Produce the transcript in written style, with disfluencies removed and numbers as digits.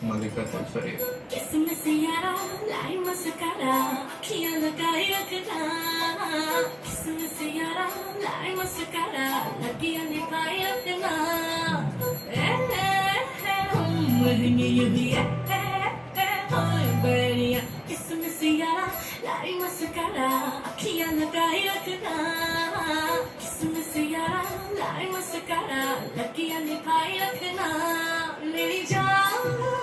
Malika Tafari. किसमिस यारा लाई mascara अखियां लगाई रखना किसमिस यारा लाई मस्कारा लगियां निभाई रखना मरनी ये भी है हाय बढ़िया किसमिस यारा लाई मस्कारा अखियां लगाई रखना किसमिस यारा लाई मस्कारा लगियां निभाई रखना मेरी जान